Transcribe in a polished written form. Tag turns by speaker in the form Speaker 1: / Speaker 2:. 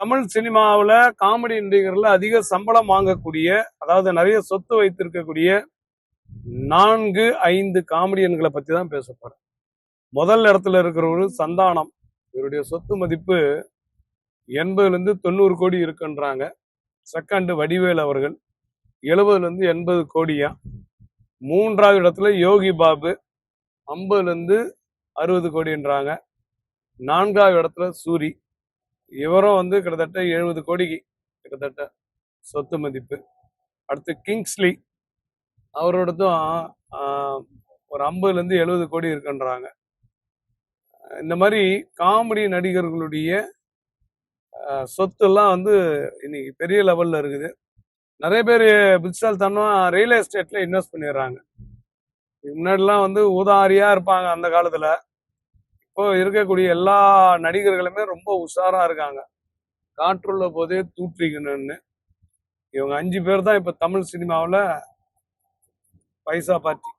Speaker 1: தமிழ் சினிமாவில் காமெடி நடிகர்ல அதிக சம்பளம் வாங்கக்கூடிய, அதாவது நிறைய சொத்து வைத்திருக்கக்கூடிய 4-5 காமெடியன்களை பத்தி தான் பேச போறேன். முதல் இடத்துல இருக்கிறவரு சந்தானம். இவருடைய சொத்து மதிப்பு 80-90 கோடி இருக்குன்றாங்க. செகண்ட் வடிவேல் அவர்கள் 70-80 கோடியா. மூன்றாவது இடத்துல யோகி பாபு 50-60 கோடின்றாங்க. நான்காவது இடத்துல சூரி, இவரும் கிட்டத்தட்ட 70 கோடிக்கு கிட்டத்தட்ட சொத்து மதிப்பு. அடுத்து கிங்ஸ்லி, அவரோடதும் ஒரு 50-70 கோடி இருக்குன்றாங்க. இந்த மாதிரி காமெடி நடிகர்களுடைய சொத்து எல்லாம் இன்னைக்கு பெரிய லெவல்ல இருக்குது. நிறைய பேர் புத்திசாலித்தனம் ரியல் எஸ்டேட்ல இன்வெஸ்ட் பண்ணிடுறாங்க. முன்னாடிலாம் ஊதாரியா இருப்பாங்க அந்த காலத்துல. இப்போ இருக்கக்கூடிய எல்லா நடிகர்களுமே ரொம்ப உஷாரா இருக்காங்க. காற்றுள்ள போதே தூற்றிக்கணும்னு. இவங்க 5 பேர் தான் இப்ப தமிழ் சினிமாவில் பைசா பார்ட்டி.